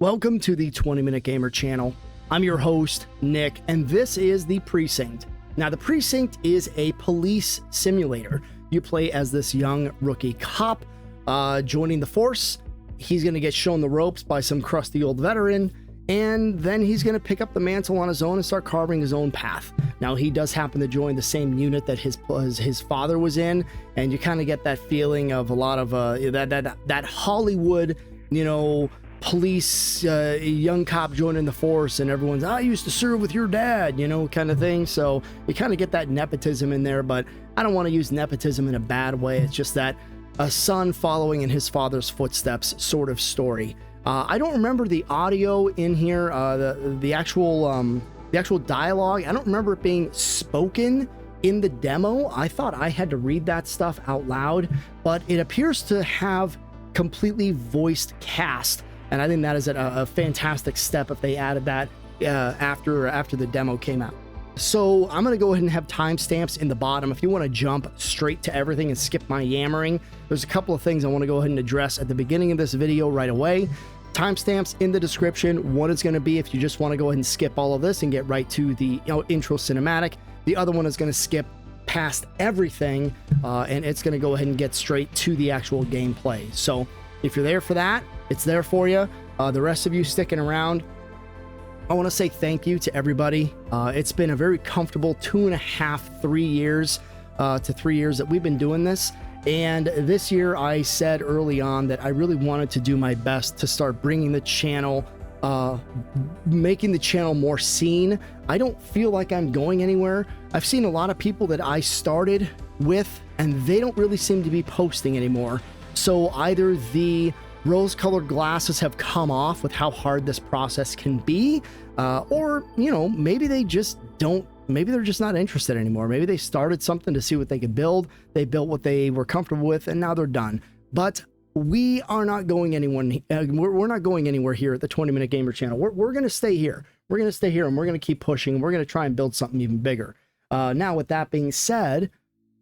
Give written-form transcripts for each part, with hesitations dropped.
Welcome to the 20-Minute Gamer channel. I'm your host, Nick, and this is the Precinct. Now, the Precinct is a police simulator. You play as this young rookie cop joining the force. He's going to get shown the ropes by some crusty old veteran, and then he's going to pick up the mantle on his own and start carving his own path. Now, he does happen to join the same unit that his father was in, and you kind of get that feeling of a lot of that Hollywood, police young cop joining the force, and everyone's, I used to serve with your dad, kind of thing. So you kind of get that nepotism in there, but I don't want to use nepotism in a bad way. It's just that a son following in his father's footsteps sort of story. I don't remember the audio in here, the actual dialogue. I don't remember it being spoken in the demo. I thought I had to read that stuff out loud, but it appears to have completely voiced cast. And I think that is a fantastic step if they added that after the demo came out. So I'm going to go ahead and have timestamps in the bottom. If you want to jump straight to everything and skip my yammering, there's a couple of things I want to go ahead and address at the beginning of this video right away. Timestamps in the description. One is going to be if you just want to go ahead and skip all of this and get right to the intro cinematic. The other one is going to skip past everything and it's going to go ahead and get straight to the actual gameplay. So if you're there for that, it's there for you. The rest of you sticking around, I want to say thank you to everybody. It's been a very comfortable 2.5, 3 years to 3 years that we've been doing this. And this year I said early on that I really wanted to do my best to start bringing the channel, making the channel more seen. I don't feel like I'm going anywhere. I've seen a lot of people that I started with and they don't really seem to be posting anymore. So either the rose-colored glasses have come off with how hard this process can be, or maybe they just don't, maybe they're just not interested anymore. Maybe they started something to see what they could build, they built what they were comfortable with, and now they're done. But we are not going anywhere. We're not going anywhere here at the 20-Minute Gamer channel. We're going to stay here. We're going to stay here and we're going to keep pushing, and we're going to try and build something even bigger. Now, with that being said,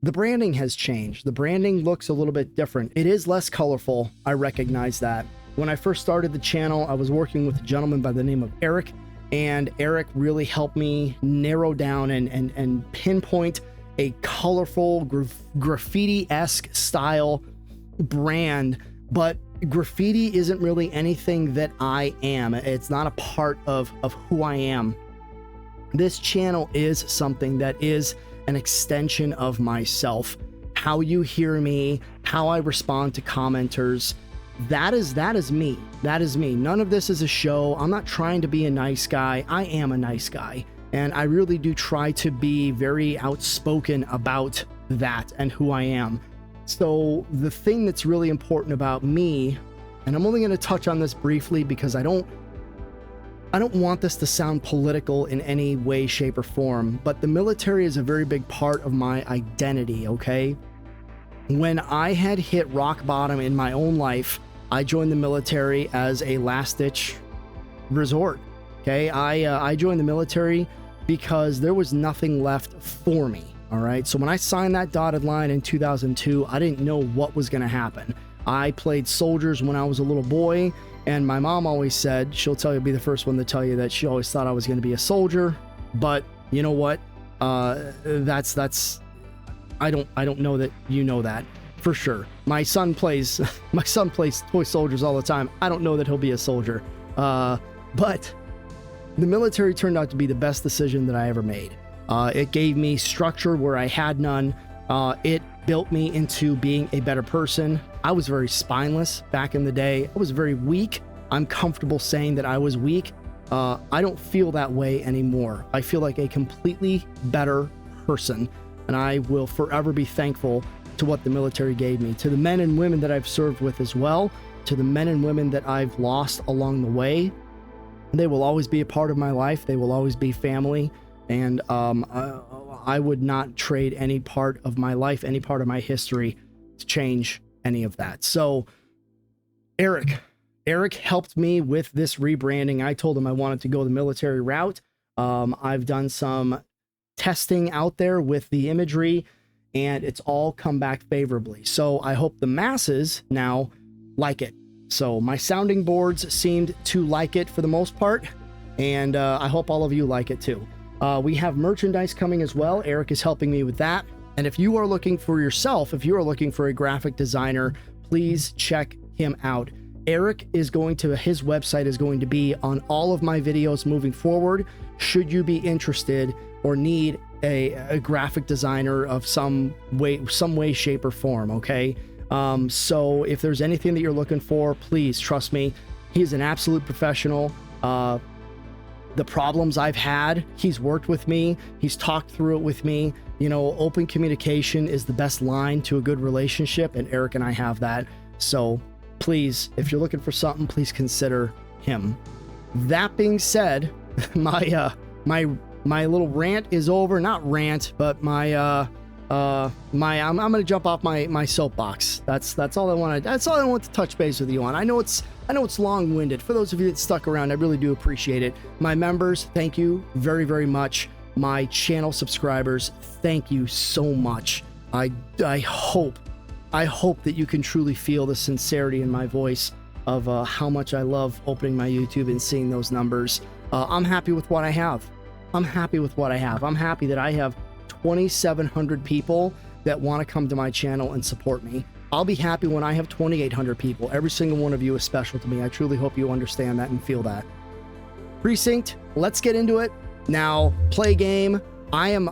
the branding has changed. The branding looks a little bit different. It is less colorful. I recognize that. When I first started the channel, I was working with a gentleman by the name of Eric, and Eric really helped me narrow down and pinpoint a colorful graffiti-esque style brand. But graffiti isn't really anything that I am. It's not a part of who I am. This channel is something that is an extension of myself. How you hear me, how I respond to commenters, that is me. That is me. None of this is a show. I'm not trying to be a nice guy. I am a nice guy, and I really do try to be very outspoken about that and who I am. So the thing that's really important about me, and I'm only going to touch on this briefly because I don't want this to sound political in any way, shape, or form, but the military is a very big part of my identity, okay? When I had hit rock bottom in my own life, I joined the military as a last-ditch resort, okay? I joined the military because there was nothing left for me, all right? So when I signed that dotted line in 2002, I didn't know what was going to happen. I played soldiers when I was a little boy, and my mom always said, she'll be the first one to tell you that she always thought I was going to be a soldier. But you know what? I don't know that you know that for sure. My son plays toy soldiers all the time. I don't know that he'll be a soldier. But the military turned out to be the best decision that I ever made. It gave me structure where I had none. It built me into being a better person. I was very spineless back in the day. I was very weak. I'm comfortable saying that I was weak. I don't feel that way anymore. I feel like a completely better person, and I will forever be thankful to what the military gave me, to the men and women that I've served with as well, to the men and women that I've lost along the way. They will always be a part of my life. They will always be family. And I would not trade any part of my life, any part of my history to change any of that. So Eric helped me with this rebranding. I told him I wanted to go the military route. I've done some testing out there with the imagery, and it's all come back favorably. So I hope the masses now like it. So my sounding boards seemed to like it for the most part, and I hope all of you like it too. We have merchandise coming as well. Eric is helping me with that. And if you are looking for yourself, if you are looking for a graphic designer, please check him out. Eric is going to, his website is going to be on all of my videos moving forward. Should you be interested or need a graphic designer of some way, shape, or form, okay? So if there's anything that you're looking for, please trust me. He's an absolute professional. The problems I've had, he's worked with me. He's talked through it with me. You know, open communication is the best line to a good relationship, and Eric and I have that. So please, if you're looking for something, please consider him. That being said, my little rant is over. Not rant, but I'm gonna jump off my soapbox. That's all I want to touch base with you on. I know it's long-winded. For those of you that stuck around, I really do appreciate it. My members, thank you very, very much. My channel subscribers, thank you so much. I hope that you can truly feel the sincerity in my voice of how much I love opening my YouTube and seeing those numbers. I'm happy with what I have. I'm happy that I have 2,700 people that want to come to my channel and support me. I'll be happy when I have 2,800 people. Every single one of you is special to me. I truly hope you understand that and feel that. Precinct, let's get into it. Now, play game. I am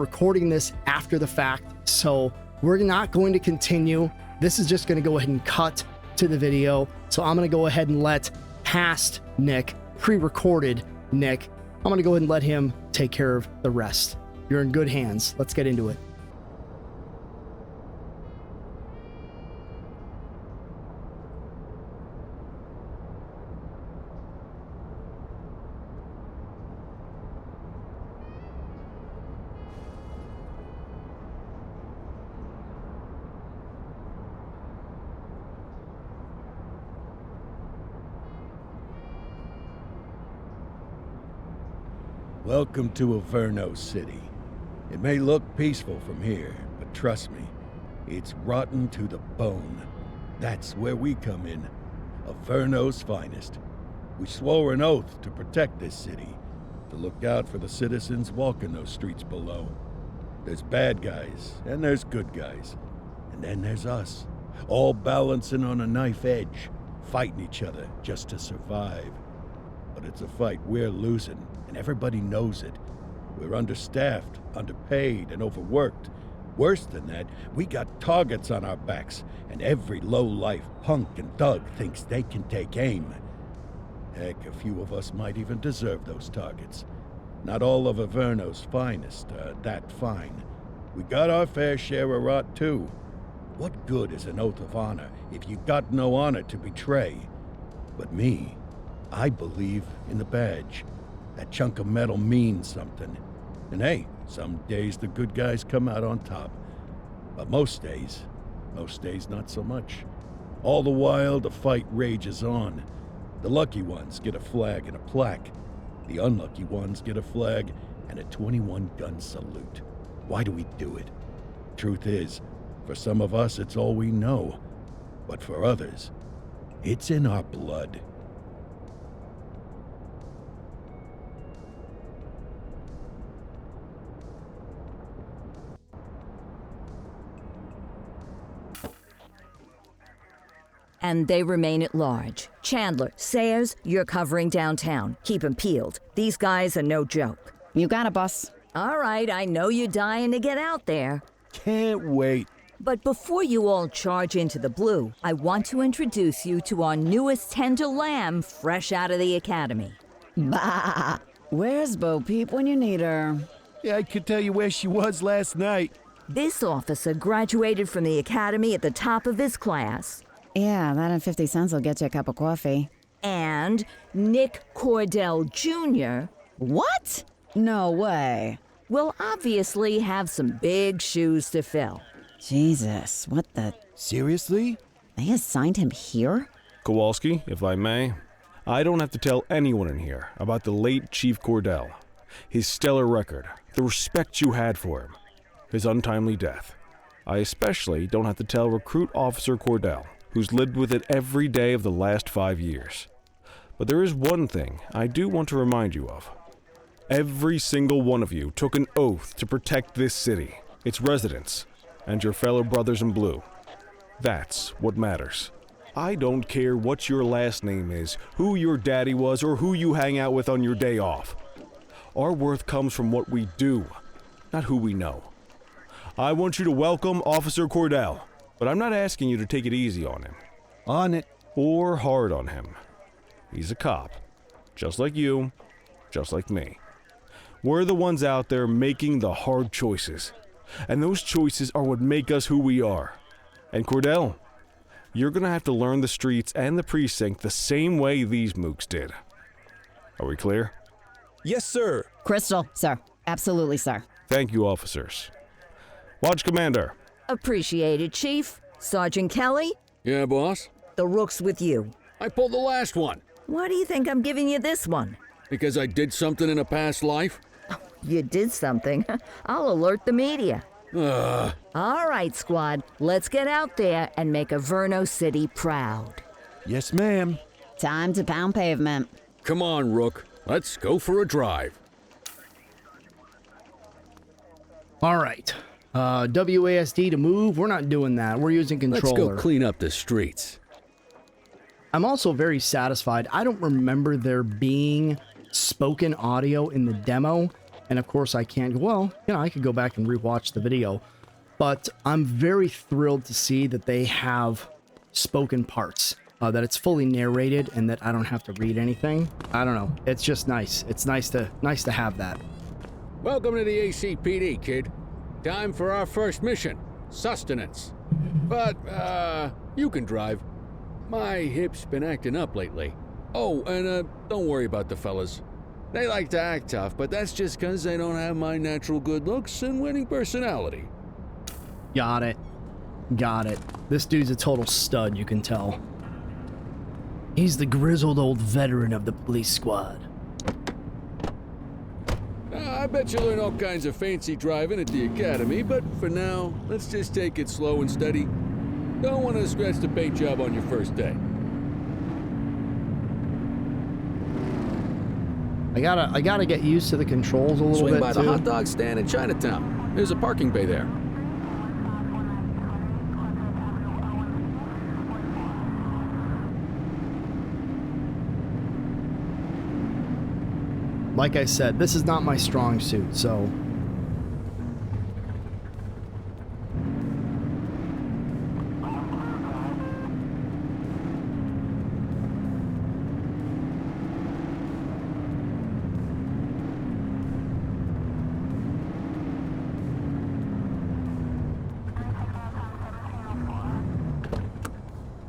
recording this after the fact, so we're not going to continue. This is just going to go ahead and cut to the video. So I'm going to go ahead and let past Nick, pre-recorded Nick, I'm going to go ahead and let him take care of the rest. You're in good hands. Let's get into it. Welcome to Averno City. It may look peaceful from here, but trust me, it's rotten to the bone. That's where we come in. Averno's finest. We swore an oath to protect this city, to look out for the citizens walking those streets below. There's bad guys, and there's good guys. And then there's us, all balancing on a knife edge, fighting each other just to survive. But it's a fight we're losing, and everybody knows it. We're understaffed, underpaid, and overworked. Worse than that, we got targets on our backs, and every low-life punk and thug thinks they can take aim. Heck, a few of us might even deserve those targets. Not all of Averno's finest are that fine. We got our fair share of rot, too. What good is an oath of honor if you got no honor to betray? But me, I believe in the badge. That chunk of metal means something. And hey, some days the good guys come out on top. But most days not so much. All the while, the fight rages on. The lucky ones get a flag and a plaque. The unlucky ones get a flag and a 21-gun salute. Why do we do it? Truth is, for some of us it's all we know. But for others, it's in our blood. And they remain at large. Chandler, Sayers, you're covering downtown. Keep 'em peeled. These guys are no joke. You got it, boss. All right, I know you're dying to get out there. Can't wait. But before you all charge into the blue, I want to introduce you to our newest tender lamb fresh out of the academy. Bah! Where's Bo Peep when you need her? Yeah, I could tell you where she was last night. This officer graduated from the academy at the top of his class. Yeah, that and 50 cents will get you a cup of coffee. And Nick Cordell Jr. What? No way. will obviously have some big shoes to fill. Jesus, what the... Seriously? They assigned him here? Kowalski, if I may, I don't have to tell anyone in here about the late Chief Cordell, his stellar record, the respect you had for him, his untimely death. I especially don't have to tell Recruit Officer Cordell who's lived with it every day of the last 5 years. But there is one thing I do want to remind you of. Every single one of you took an oath to protect this city, its residents, and your fellow brothers in blue. That's what matters. I don't care what your last name is, who your daddy was, or who you hang out with on your day off. Our worth comes from what we do, not who we know. I want you to welcome Officer Cordell, but I'm not asking you to take it easy on him. On it. Or hard on him. He's a cop, just like you, just like me. We're the ones out there making the hard choices, and those choices are what make us who we are. And Cordell, you're gonna have to learn the streets and the precinct the same way these mooks did. Are we clear? Yes, sir. Crystal, sir. Absolutely, sir. Thank you, officers. Watch Commander. Appreciated, Chief. Sergeant Kelly, Yeah, boss? the rook's with you. I pulled the last one. Why do you think I'm giving you this one? Because I did something in a past life? You did something. I'll alert the media. Ugh. All right, squad. Let's get out there and make Averno City proud. Yes, ma'am. Time to pound pavement. Come on, Rook. Let's go for a drive. All right. WASD to move. We're not doing that. We're using controller. Let's go clean up the streets. I'm also very satisfied. I don't remember there being spoken audio in the demo. And of course I can't, well, you know, I could go back and rewatch the video, but I'm very thrilled to see that they have spoken parts, that it's fully narrated and that I don't have to read anything. I don't know. It's just nice. It's nice to have that. Welcome to the ACPD, kid. Time for our first mission, sustenance. But, you can drive. My hip's been acting up lately. Oh, and, don't worry about the fellas. They like to act tough, but that's just because they don't have my natural good looks and winning personality. Got it. Got it. This dude's a total stud, you can tell. He's the grizzled old veteran of the police squad. I bet you learn all kinds of fancy driving at the academy, but for now, let's just take it slow and steady. Don't want to scratch the paint job on your first day. I gotta get used to the controls a little Swing bit by too. the hot dog stand in Chinatown. There's a parking bay there. Like I said, this is not my strong suit, so...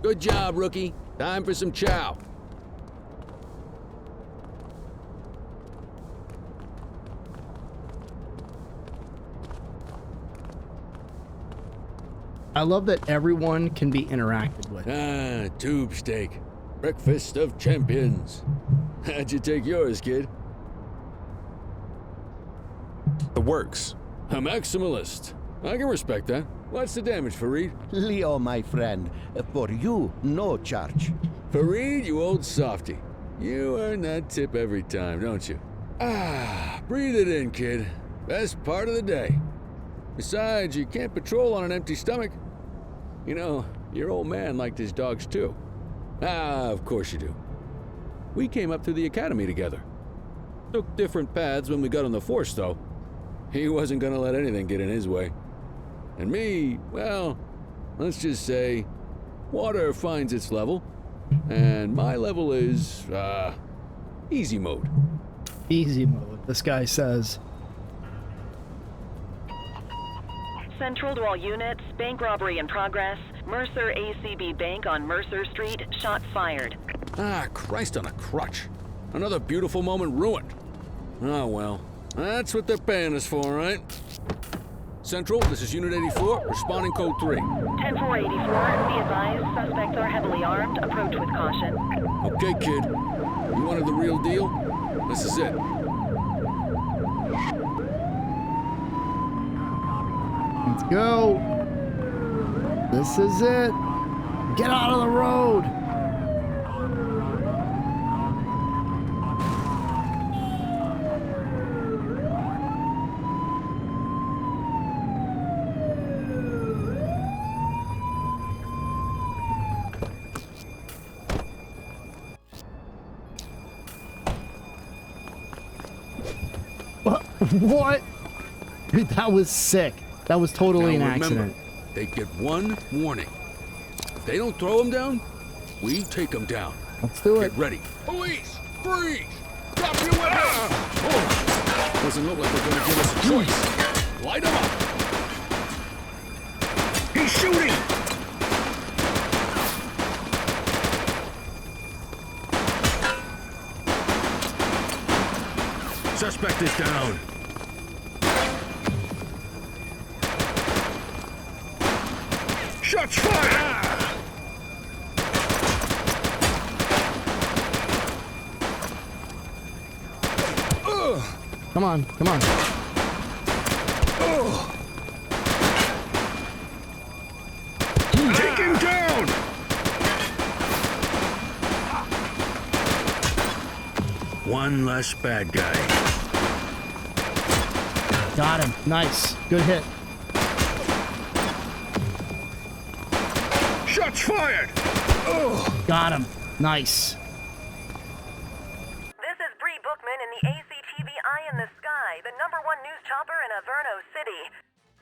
Good job, rookie. Time for some chow. I love that everyone can be interacted with. Ah, tube steak. Breakfast of champions. How'd you take yours, kid? The works. A maximalist. I can respect that. What's the damage, Fareed? Leo, my friend, for you, no charge. Fareed, you old softy. You earn that tip every time, don't you? Ah, breathe it in, kid. Best part of the day. Besides, you can't patrol on an empty stomach. You know, your old man liked his dogs too. Ah, of course you do. We came up through the academy together. Took different paths when we got on the force, though. He wasn't gonna let anything get in his way. And me, well, let's just say, water finds its level, and my level is, easy mode. Easy mode, this guy says. Central to all units, bank robbery in progress. Mercer ACB Bank on Mercer Street, shots fired. Ah, Christ on a crutch. Another beautiful moment ruined. Oh well, that's what they're paying us for, right? Central, this is Unit 84, responding code 3. 10-484, be advised, suspects are heavily armed, approach with caution. Okay, kid. You wanted the real deal? This is it. Let's go. This is it. Get out of the road! What? Dude, that was sick. That was totally an accident. They get one warning. If they don't throw them down, we take them down. Let's do it. Get ready. Police! Freeze! Drop your weapons! Oh. Doesn't look like they're gonna give us a choice. Light them up! He's shooting! Suspect is down. Shots fired! Come on, come on. Take him down! One less bad guy. Got him. Nice. Good hit. Shots fired! Got him. Nice. This is Bree Bookman in the ACTV Eye in the Sky, the #1 news chopper in Averno City.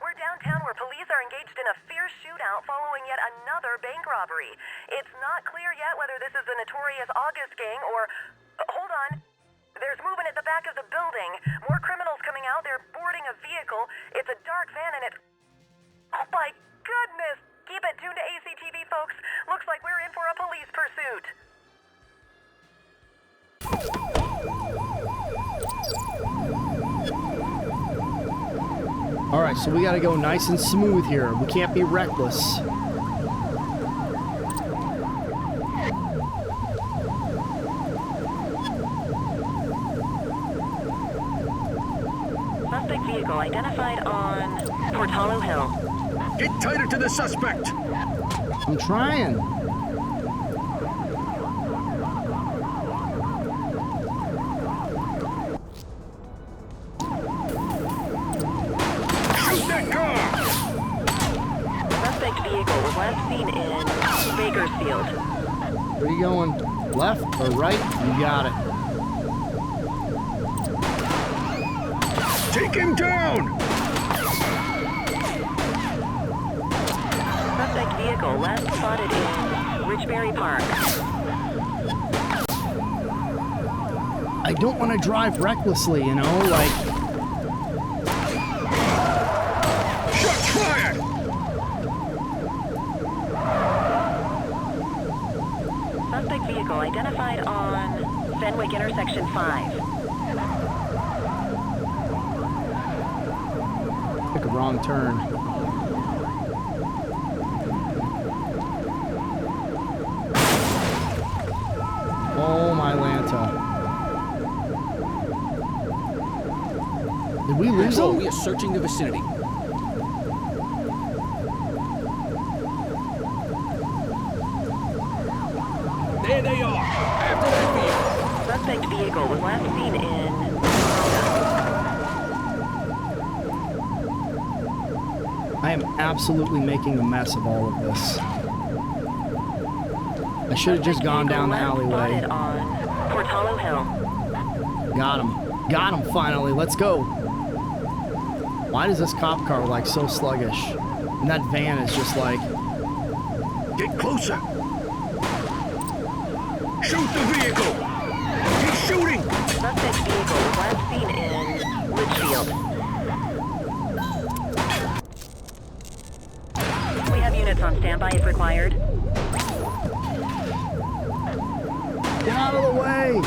We're downtown where police are engaged in a fierce shootout following yet another bank robbery. It's not clear yet whether this is the notorious August gang or... hold on. There's movement at the back of the building. More criminals coming out. They're boarding a vehicle. It's a dark van and it's... oh my goodness! Keep it tuned to ACTV, folks. Looks like we're in for a police pursuit. All right, so we got to go nice and smooth here. We can't be reckless. Suspect vehicle identified on Portalo Hill. Get tighter to the suspect! I'm trying. Shoot that car! Suspect vehicle was last seen in Bakersfield. Where are you going? Left or right? You got it. Take him down! Suspect vehicle last spotted in Richbury Park. I don't want to drive recklessly, you know, like... Shots fired! Suspect vehicle identified on Fenwick intersection 5. Took a wrong turn. Oh my Lanta. Did we lose them? We are searching the vicinity. There they are! After that vehicle! Suspect vehicle was last seen in I am absolutely making a mess of all of this. I should have just gone down the alleyway. Spotted on Portalo Hill. Got him. Got him finally. Let's go. Why does this cop car like so sluggish? And that van is just like... Get closer! Shoot the vehicle! He's shooting! Suspect vehicle was last seen in Litchfield. We have units on standby if required. Get out of the way!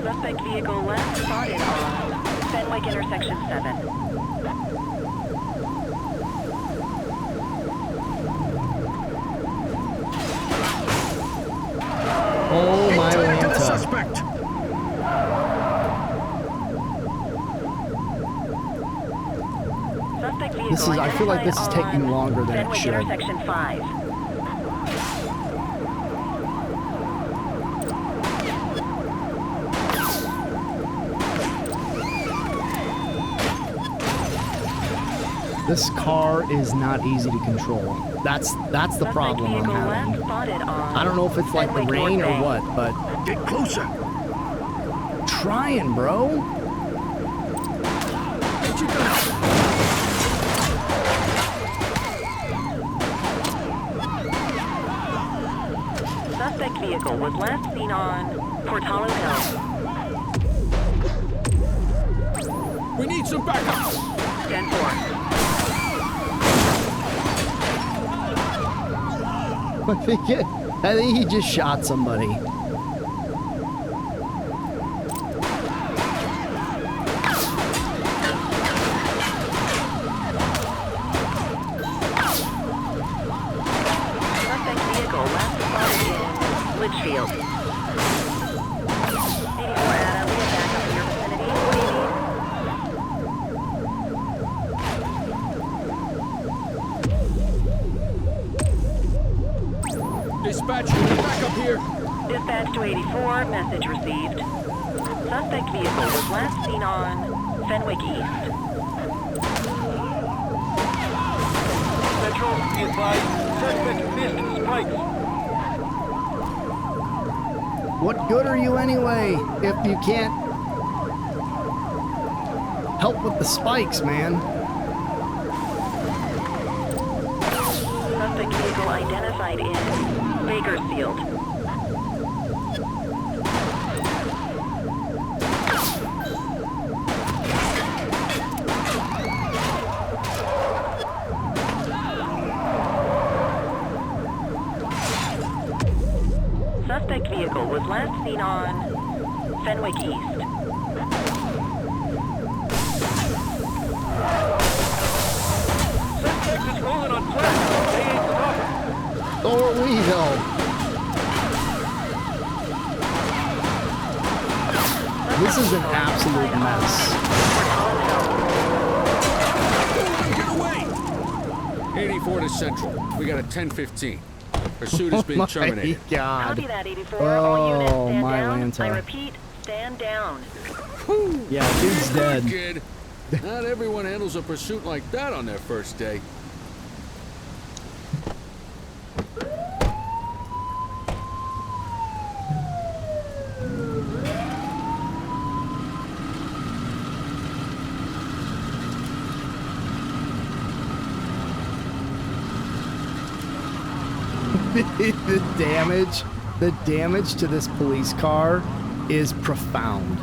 Suspect vehicle last spotted on Fenwick intersection 7. Oh my Get to the Lanta. suspect! this is, I feel like this is taking longer than it Fenwick should. Intersection 5. This car is not easy to control. That's the problem I'm having. I don't know if it's like the rain or what, but Get closer. trying, bro. Get your gun. Suspect vehicle was last seen on Portalo Hill. We need some backup. 10-4. I think he just shot somebody. Suspect vehicle last spotted in Litchfield. 84 Adam, we have backup in your vicinity. What do you need? Dispatch, back up here. Dispatch to 84, message received. Suspect vehicle was last seen on Fenwick East. Central, be advised, suspect missed spikes. What good are you anyway if you can't help with the spikes, man? Suspect vehicle identified in Bakersfield. Suspect vehicle was last seen on Fenwick East. Suspect is rolling on flat. They ain't stopping. So are we, though. This is an absolute mess. Get away! 84 to Central. We got a 10-15. Pursuit has been terminated. My God. Copy that, 84. All units Oh, stand my down. Lanta. I repeat, stand down. Yeah, dude's dead. Kid, not everyone handles a pursuit like that on their first day. the damage to this police car is profound.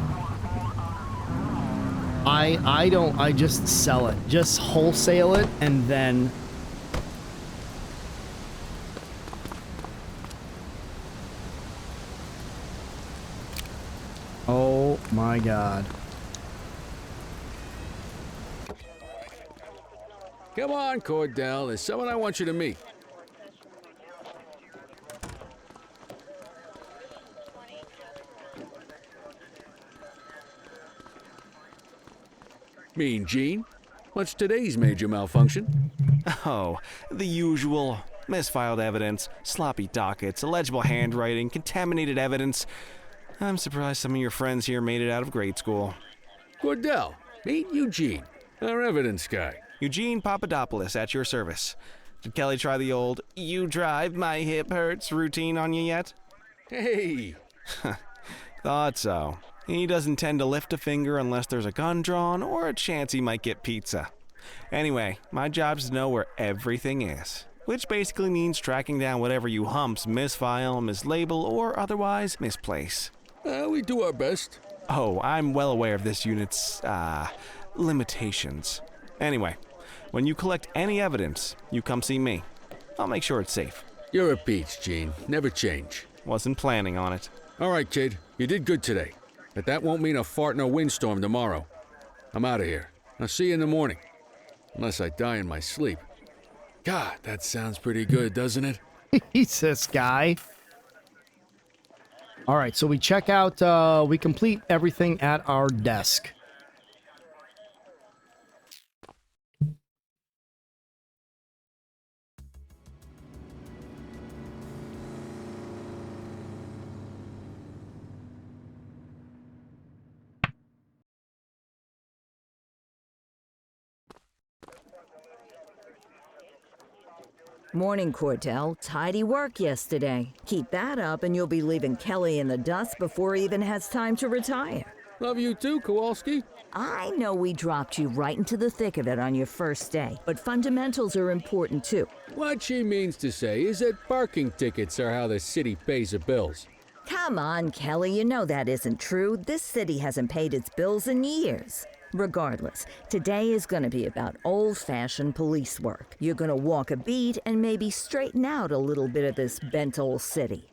I just sell it. Just wholesale it and then oh my God. Come on, Cordell. There's someone I want you to meet. Mean Gene? What's today's major malfunction? Oh, the usual. Misfiled evidence, sloppy dockets, illegible handwriting, contaminated evidence. I'm surprised some of your friends here made it out of grade school. Cordell, meet Eugene, our evidence guy. Eugene Papadopoulos at your service. Did Kelly try the old, "you drive, my hip hurts" routine on you yet? Hey! Thought so. He doesn't tend to lift a finger unless there's a gun drawn or a chance he might get pizza. Anyway, my job's to know where everything is, which basically means tracking down whatever you humps misfile, mislabel, or otherwise misplace. We do our best. Oh, I'm well aware of this unit's, limitations. Anyway, when you collect any evidence, you come see me. I'll make sure it's safe. You're a peach, Gene. Never change. Wasn't planning on it. All right, kid. You did good today. But that won't mean a fart in a windstorm tomorrow. I'm out of here. I'll see you in the morning. Unless I die in my sleep. God, that sounds pretty good, doesn't it? He's this guy. All right, so we check out, we complete everything at our desk. Morning, Cordell. Tidy work yesterday. Keep that up and you'll be leaving Kelly in the dust before he even has time to retire. Love you too, Kowalski. I know we dropped you right into the thick of it on your first day, but fundamentals are important too. What she means to say is that parking tickets are how the city pays the bills. Come on, Kelly, you know that isn't true. This city hasn't paid its bills in years. Regardless, today is going to be about old-fashioned police work. You're going to walk a beat and maybe straighten out a little bit of this bent old city.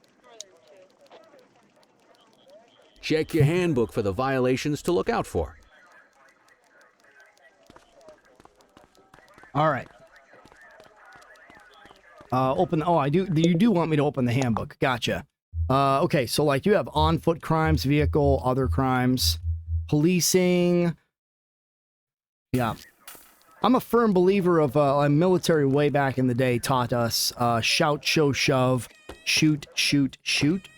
Check your handbook for the violations to look out for. All right. Open. Oh, I do. You do want me to open the handbook? Gotcha. Okay. So, like, you have on-foot crimes, vehicle, other crimes, policing. Yeah. I'm a firm believer of a military way back in the day taught us shout, show, shove, shoot, shoot, shoot.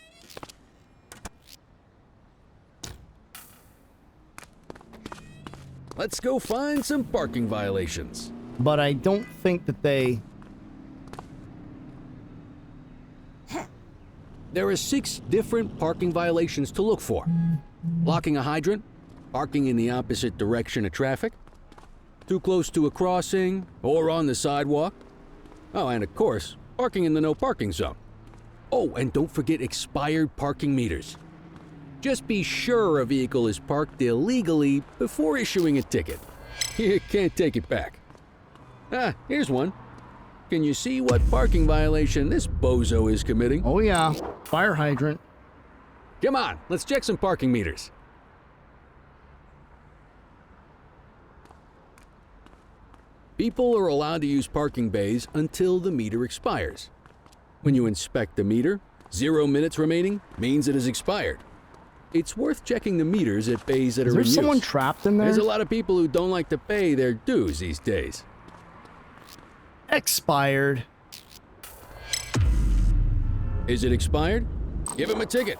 Let's go find some parking violations. But I don't think that they... There are 6 different parking violations to look for. Blocking a hydrant, parking in the opposite direction of traffic, too close to a crossing or on the sidewalk. Oh, and of course, parking in the no parking zone. Oh, and don't forget expired parking meters. Just be sure a vehicle is parked illegally before issuing a ticket. You can't take it back. Ah, here's one. Can you see what parking violation this bozo is committing? Oh yeah, fire hydrant. Come on, let's check some parking meters. People are allowed to use parking bays until the meter expires. When you inspect the meter, 0 minutes remaining means it has expired. It's worth checking the meters at bays that are in use. Is there someone trapped in there? There's a lot of people who don't like to pay their dues these days. Expired. Is it expired? Give him a ticket.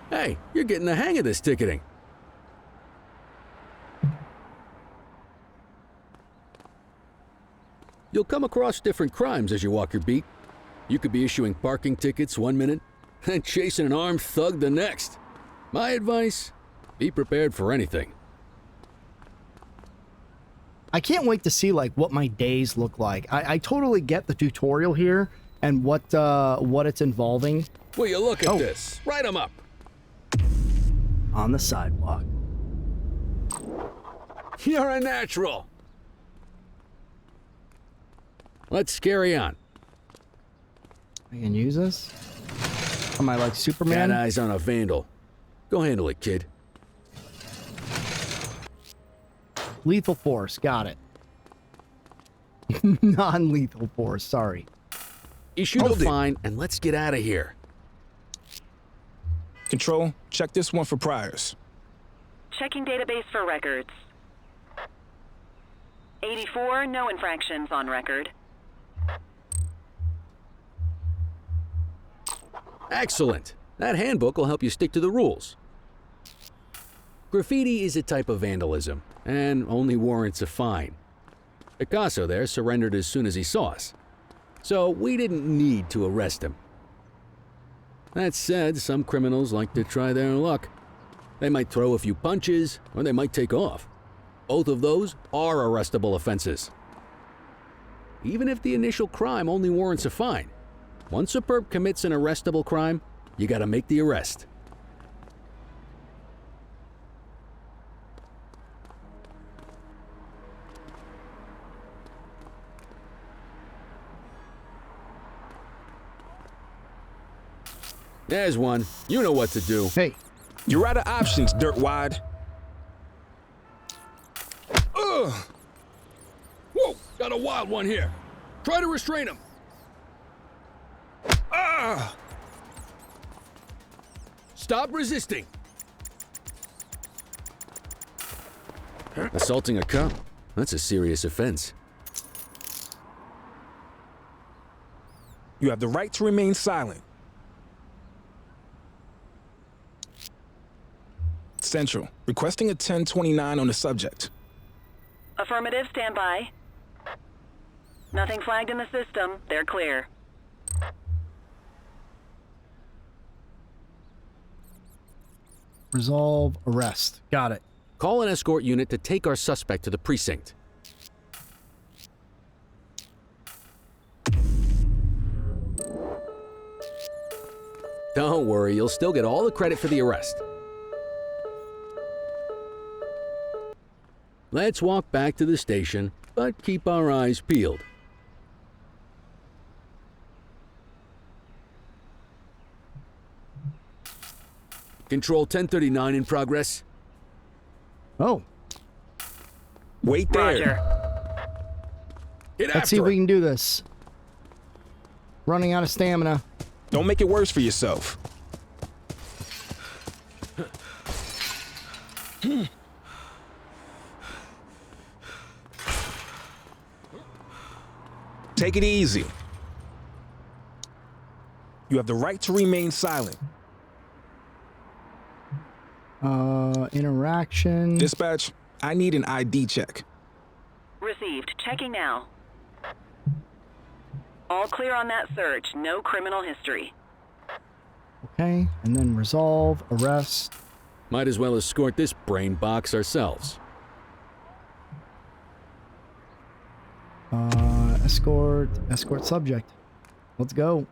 Hey, you're getting the hang of this ticketing. You'll come across different crimes as you walk your beat. You could be issuing parking tickets 1 minute and chasing an armed thug the next. My advice, be prepared for anything. I can't wait to see like what my days look like. I totally get the tutorial here and what it's involving. Will you look at this? Write them up. On the sidewalk. You're a natural. Let's carry on. I can use this? Am I like Superman? Got eyes on a vandal. Go handle it, kid. Lethal force, got it. Non-lethal force, sorry. Issue the fine and let's get out of here. Control, check this one for priors. Checking database for records. 84, no infractions on record. Excellent. That handbook will help you stick to the rules. Graffiti is a type of vandalism, and only warrants a fine. Picasso there surrendered as soon as he saw us, so we didn't need to arrest him. That said, some criminals like to try their luck. They might throw a few punches, or they might take off. Both of those are arrestable offenses. Even if the initial crime only warrants a fine, once a perp commits an arrestable crime, you gotta make the arrest. There's one. You know what to do. Hey. You're out of options, dirtwad. Ugh! Whoa! Got a wild one here. Try to restrain him. Ah! Stop resisting. Assaulting a cop? That's a serious offense. You have the right to remain silent. Central, requesting a 1029 on the subject. Affirmative, stand by. Nothing flagged in the system. They're clear. Resolve arrest. Got it. Call an escort unit to take our suspect to the precinct. Don't worry, you'll still get all the credit for the arrest. Let's walk back to the station, but keep our eyes peeled. Control 1039 in progress. Oh. Wait there. Roger. Let's see if we can do this. Running out of stamina. Don't make it worse for yourself. Take it easy. You have the right to remain silent. Interaction. Dispatch, I need an ID check. Received. Checking now. All clear on that search. No criminal history. Okay, and then resolve, arrest. Might as well escort this brain box ourselves. Escort subject. Let's go.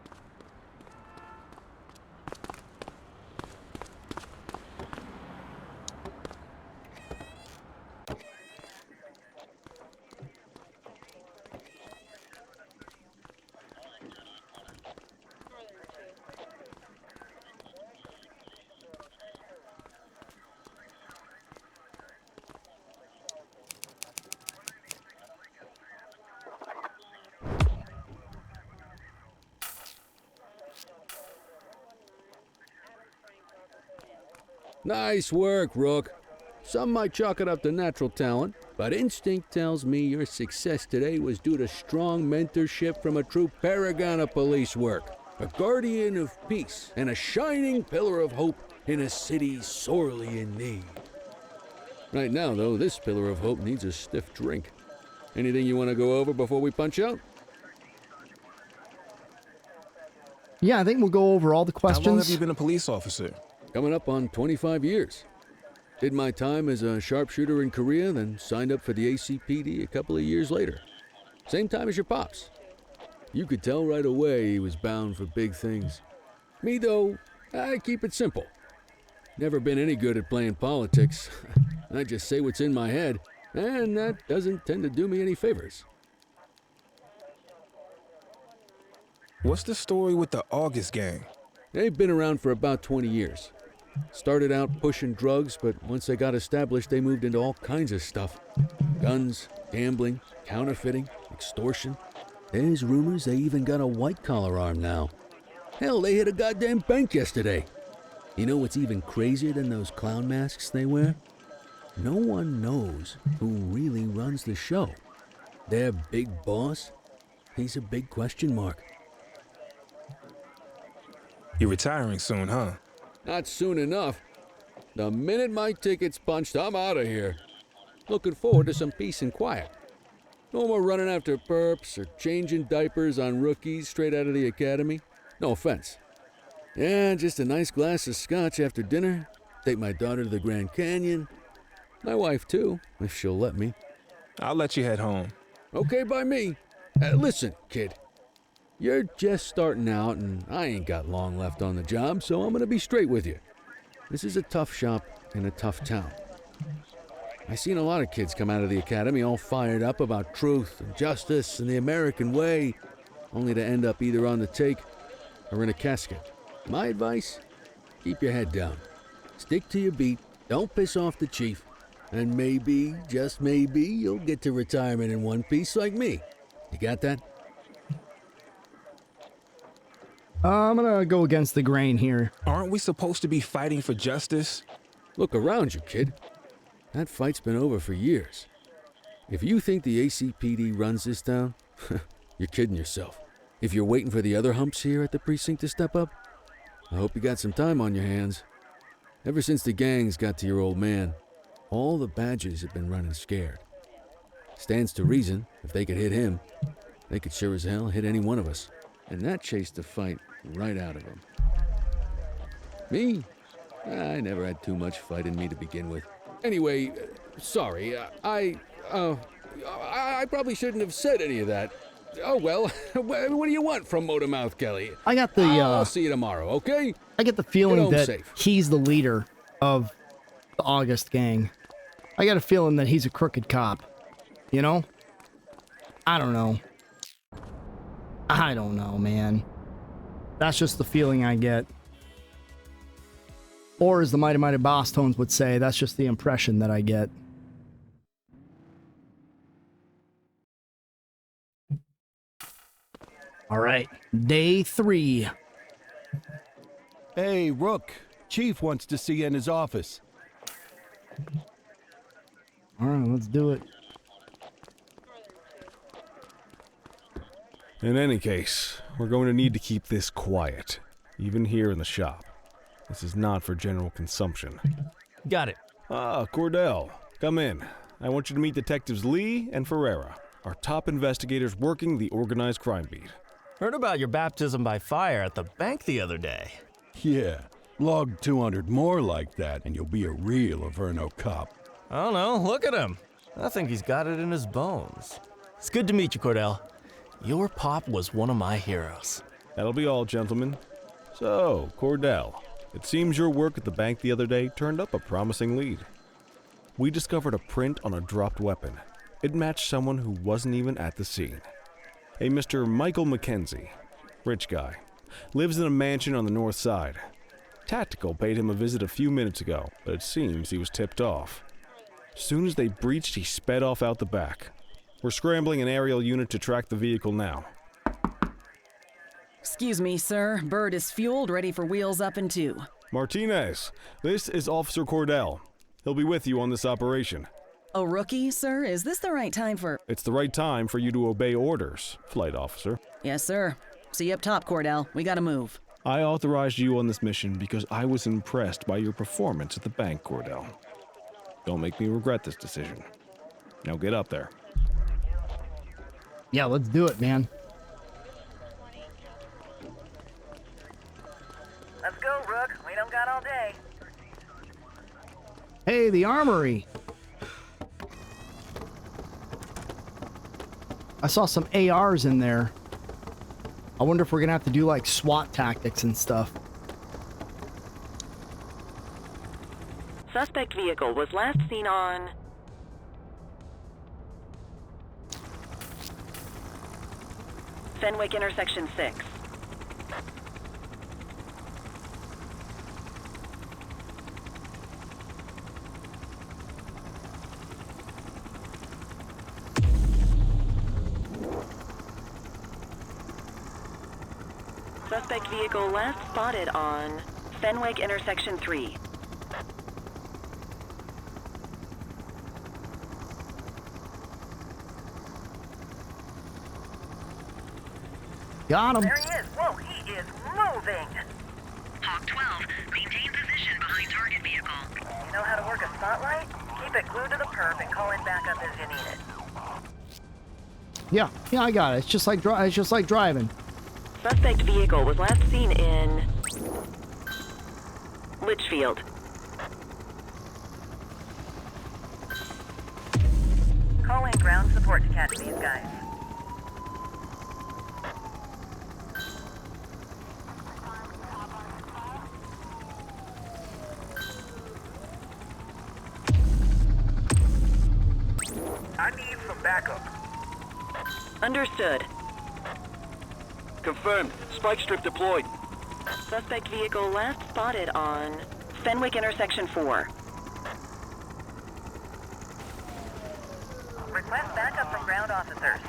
Nice work, Rook. Some might chalk it up to natural talent, but instinct tells me your success today was due to strong mentorship from a true paragon of police work, a guardian of peace, and a shining pillar of hope in a city sorely in need. Right now, though, this pillar of hope needs a stiff drink. Anything you want to go over before we punch out? Yeah, I think we'll go over all the questions. How long have you been a police officer? Coming up on 25 years. Did my time as a sharpshooter in Korea, then signed up for the ACPD a couple of years later. Same time as your pops. You could tell right away he was bound for big things. Me, though, I keep it simple. Never been any good at playing politics. I just say what's in my head, and that doesn't tend to do me any favors. What's the story with the August gang? They've been around for about 20 years. Started out pushing drugs, but once they got established, they moved into all kinds of stuff. Guns, gambling, counterfeiting, extortion. There's rumors they even got a white-collar arm now. Hell, they hit a goddamn bank yesterday. You know what's even crazier than those clown masks they wear? No one knows who really runs the show. Their big boss, he's a big question mark. You're retiring soon, huh? Not soon enough. The minute my ticket's punched, I'm out of here. Looking forward to some peace and quiet. No more running after perps or changing diapers on rookies straight out of the academy. No offense. Yeah, just a nice glass of scotch after dinner. Take my daughter to the Grand Canyon. My wife, too, if she'll let me. I'll let you head home. Okay by me. Listen, kid. You're just starting out, and I ain't got long left on the job, so I'm gonna be straight with you. This is a tough shop in a tough town. I seen a lot of kids come out of the academy all fired up about truth and justice and the American way, only to end up either on the take or in a casket. My advice? Keep your head down. Stick to your beat, don't piss off the chief, and maybe, just maybe, you'll get to retirement in one piece like me. You got that? I'm gonna go against the grain here. Aren't we supposed to be fighting for justice? Look around you, kid. That fight's been over for years. If you think the ACPD runs this town, you're kidding yourself. If you're waiting for the other humps here at the precinct to step up, I hope you got some time on your hands. Ever since the gangs got to your old man, all the badges have been running scared. Stands to reason, if they could hit him, They could sure as hell hit any one of us, and that chased the fight right out of them. Me? I never had too much fight in me to begin with. Anyway, sorry, I probably shouldn't have said any of that. Oh well, what do you want from Motormouth Kelly? I got the, I'll see you tomorrow, okay? I get the feeling that safe. he's the leader of the August gang. I got a feeling that he's a crooked cop. You know? I don't know. I don't know, man. That's just the feeling I get. Or as the Mighty Mighty Boss Tones would say, that's just the impression that I get. All right, day 3. Hey, Rook. Chief wants to see you in his office. All right, let's do it. In any case, we're going to need to keep this quiet, even here in the shop. This is not for general consumption. Got it. Ah, Cordell, come in. I want you to meet Detectives Lee and Ferreira, our top investigators working the organized crime beat. Heard about your baptism by fire at the bank the other day. Yeah, log 200 more like that and you'll be a real Averno cop. I don't know, look at him. I think he's got it in his bones. It's good to meet you, Cordell. Your pop was one of my heroes. That'll be all, gentlemen. So, Cordell, it seems your work at the bank the other day turned up a promising lead. We discovered a print on a dropped weapon. It matched someone who wasn't even at the scene. A Mr. Michael McKenzie, rich guy, lives in a mansion on the north side. Tactical paid him a visit a few minutes ago, but it seems he was tipped off. As soon as they breached, he sped off out the back. We're scrambling an aerial unit to track the vehicle now. Excuse me, sir. Bird is fueled, ready for wheels up in 2. Martinez, this is Officer Cordell. He'll be with you on this operation. A rookie, sir? Is this the right time for... It's the right time for you to obey orders, flight officer. Yes, sir. See you up top, Cordell. We gotta move. I authorized you on this mission because I was impressed by your performance at the bank, Cordell. Don't make me regret this decision. Now get up there. Yeah, let's do it, man. Let's go, Rook. We don't got all day. Hey, the armory. I saw some ARs in there. I wonder if we're gonna have to do like SWAT tactics and stuff. Suspect vehicle was last seen on... Fenwick intersection 6. Suspect vehicle last spotted on Fenwick intersection 3. Got him. There he is. Whoa, he is moving. Hawk 12, maintain position behind target vehicle. You know how to work a spotlight? Keep it glued to the perp and call in backup as you need it. Yeah, I got it. It's just like driving. Suspect vehicle was last seen in Litchfield. Call in ground support to catch these guys. I need some backup. Understood. Confirmed. Spike strip deployed. Suspect vehicle last spotted on Fenwick intersection 4. Request backup from ground officers.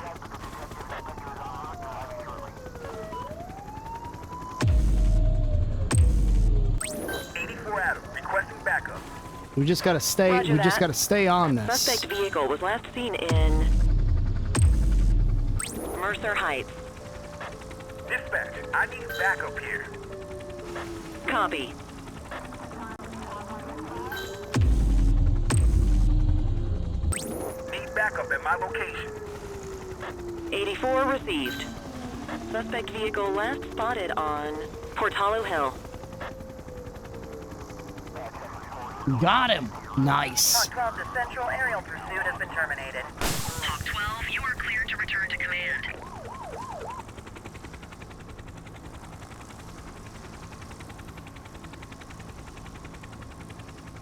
Adam, requesting backup. We just gotta stay. Roger we that. just gotta stay on this. Suspect vehicle was last seen in Mercer Heights. Dispatch, I need backup here. Copy. Need backup at my location. 84 received. Suspect vehicle last spotted on Portalo Hill. Got him. Nice. Talk 12 to Central, aerial pursuit has been terminated. Talk 12, you are cleared to return to command.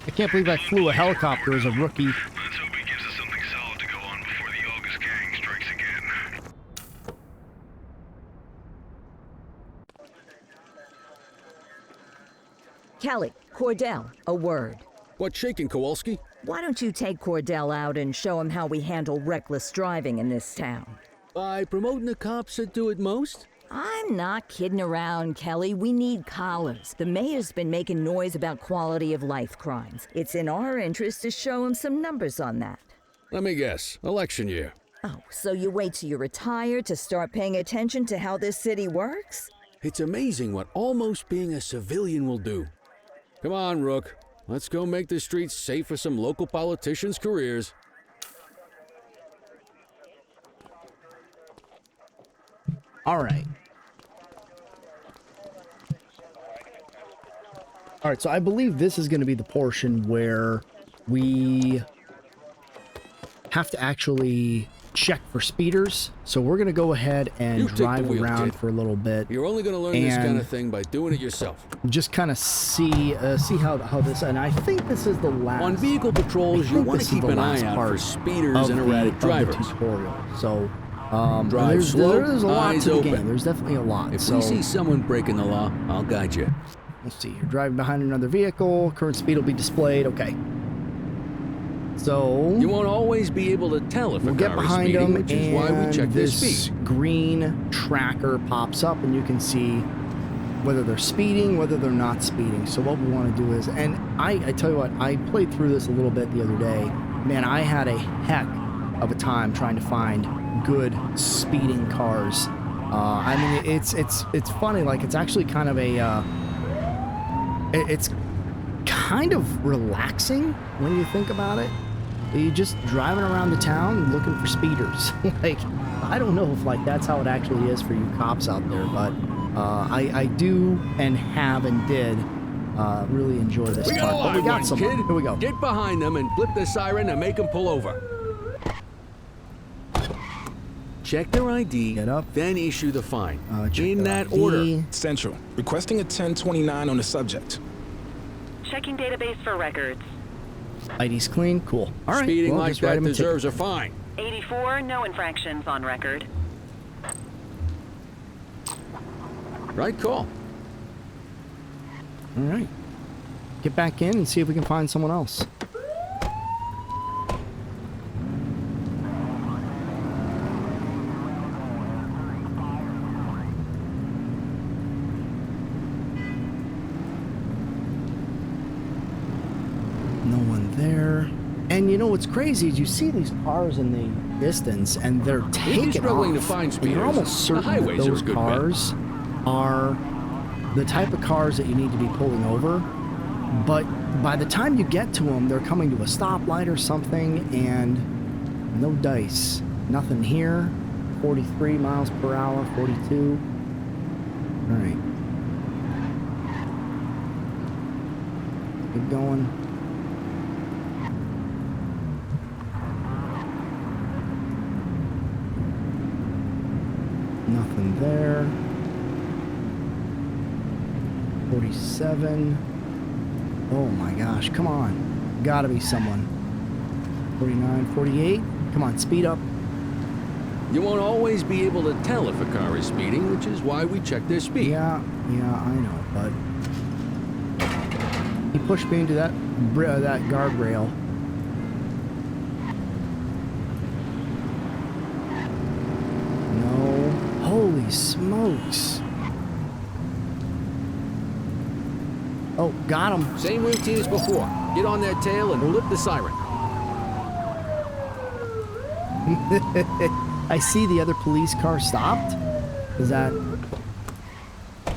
I can't believe I flew a helicopter as a rookie. Let's hope he gives us something solid to go on before the August gang strikes again. Kelly, Cordell, a word. What's shaking, Kowalski? Why don't you take Cordell out and show him how we handle reckless driving in this town? By promoting the cops that do it most? I'm not kidding around, Kelly. We need collars. The mayor's been making noise about quality of life crimes. It's in our interest to show him some numbers on that. Let me guess. Election year. Oh, so you wait till you're retired to start paying attention to how this city works? It's amazing what almost being a civilian will do. Come on, Rook. Let's go make the streets safe for some local politicians' careers. All right. All right, so I believe this is going to be the portion where we have to actually check for speeders. So we're going to go ahead and drive around for a little bit. You're only going to learn this kind of thing by doing it yourself. Just kind of see how this, and I think this is the last. On vehicle patrols, you want to keep an eye out for speeders and erratic drivers. Tutorial. So drive there's slow, a lot eyes to the open. game. There's definitely a lot. If we see someone breaking the law, I'll guide you. Let's see. You're driving behind another vehicle. Current speed will be displayed. Okay. So you won't always be able to tell if we'll a get car behind is speeding, them, which is why we check their this speed. Green tracker pops up, and you can see whether they're speeding, whether they're not speeding. So what we want to do is, and I tell you what, I played through this a little bit the other day. Man, I had a heck of a time trying to find good speeding cars. I mean, it's funny. Like, it's actually kind of a it's kind of relaxing when you think about it. You're just driving around the town looking for speeders. Like, I don't know if like that's how it actually is for you cops out there, but I do and have and did really enjoy this part. But we got some. Here we go. Get behind them and flip the siren and make them pull over. Check their ID, get up, then issue the fine. In that order. Central, requesting a 1029 on the subject. Checking database for records. ID's clean. Cool. All right. Speeding well, like that deserves a fine. 84, no infractions on record. Right call. All right. Get back in and see if we can find someone else. No one there. And you know what's crazy is you see these cars in the distance and they're taking struggling off. to find And you're speeders. almost certain that highways are a those good cars are the type of cars that you need to be pulling over. But by the time you get to them, they're coming to a stoplight or something, and no dice. Nothing here. 43 miles per hour, 42. All right. Keep going. Nothing there. 47. Oh my gosh, come on. Gotta be someone. 49, 48. Come on, speed up. You won't always be able to tell if a car is speeding, which is why we check their speed. Yeah, I know, but he pushed me into that guardrail. No. Holy smokes. Oh, got him. Same routine as before. Get on their tail and flip the siren. I see the other police car stopped. Is that...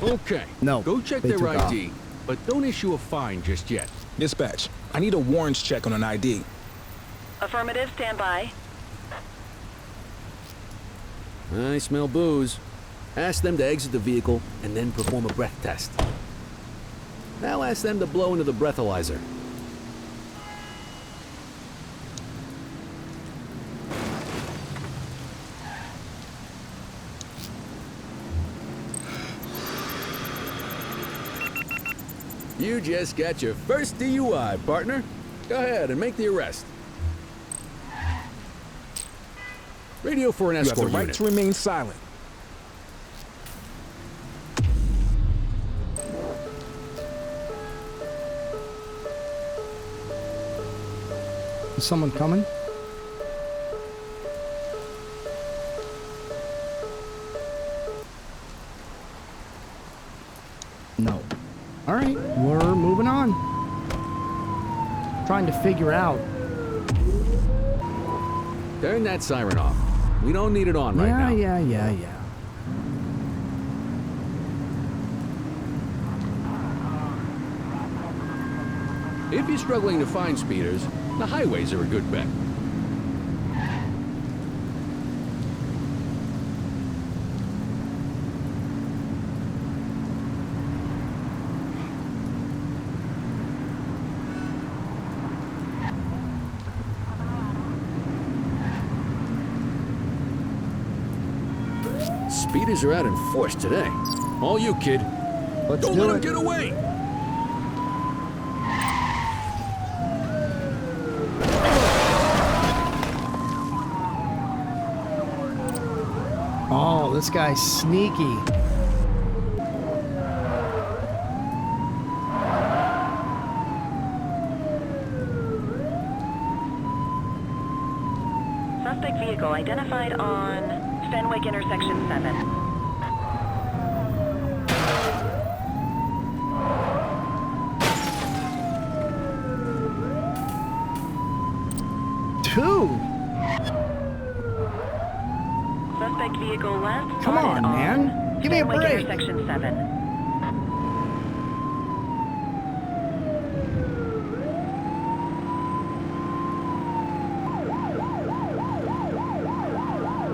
Okay. No. Go check they their took ID, off. but don't issue a fine just yet. Dispatch, I need a warrants check on an ID. Affirmative, stand by. I smell booze. Ask them to exit the vehicle and then perform a breath test. Now ask them to blow into the breathalyzer. You just got your first DUI, partner. Go ahead and make the arrest. Radio for an escort You have the right unit. to remain silent. Is someone coming? No. All right, we're moving on. Trying to figure out. Turn that siren off. We don't need it on right now. Yeah. If you're struggling to find speeders, the highways are a good bet. Speeders are out in force today. All you, kid. Don't let them get away! Oh, this guy's sneaky. Suspect vehicle identified on Fenwick intersection 7. Suspect vehicle left. Come on, man. Give me a Fenwick break. intersection 7.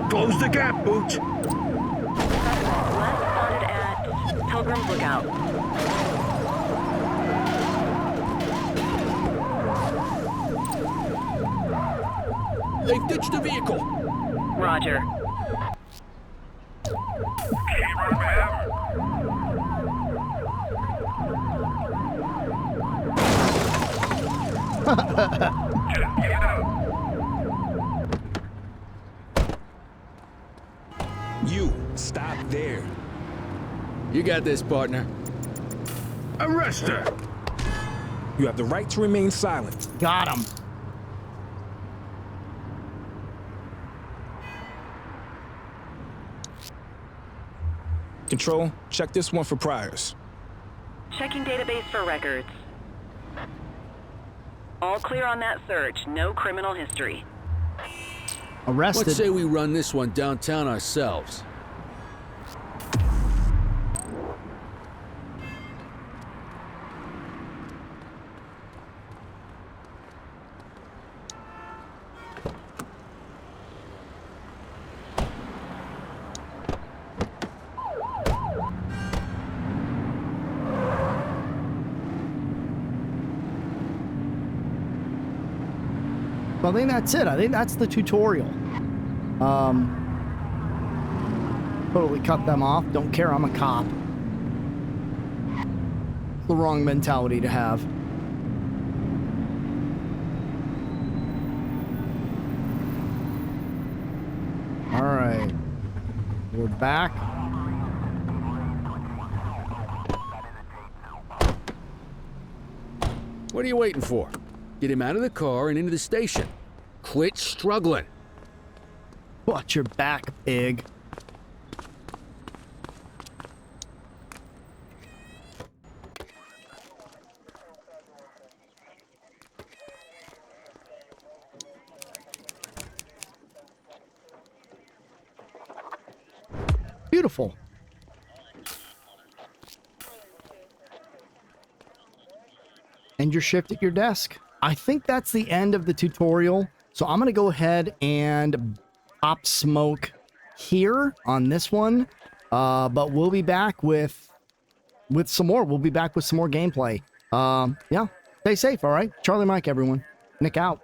Close the gap, Booch. Last spotted at Pilgrim's Lookout. They've ditched the vehicle. Roger. You, stop there. You got this, partner. Arrest her. You have the right to remain silent. Got him. Control, check this one for priors. Checking database for records. All clear on that search. No criminal history. Arrested. Let's say we run this one downtown ourselves. Well, I think that's it. I think that's the tutorial. Totally cut them off. Don't care, I'm a cop. The wrong mentality to have. All right. We're back. What are you waiting for? Get him out of the car and into the station. Quit struggling. Watch your back, pig. Beautiful. End your shift at your desk. I think that's the end of the tutorial. So I'm going to go ahead and pop smoke here on this one. But we'll be back with some more. We'll be back with some more gameplay. Yeah, stay safe, all right? Charlie Mike, everyone. Nick out.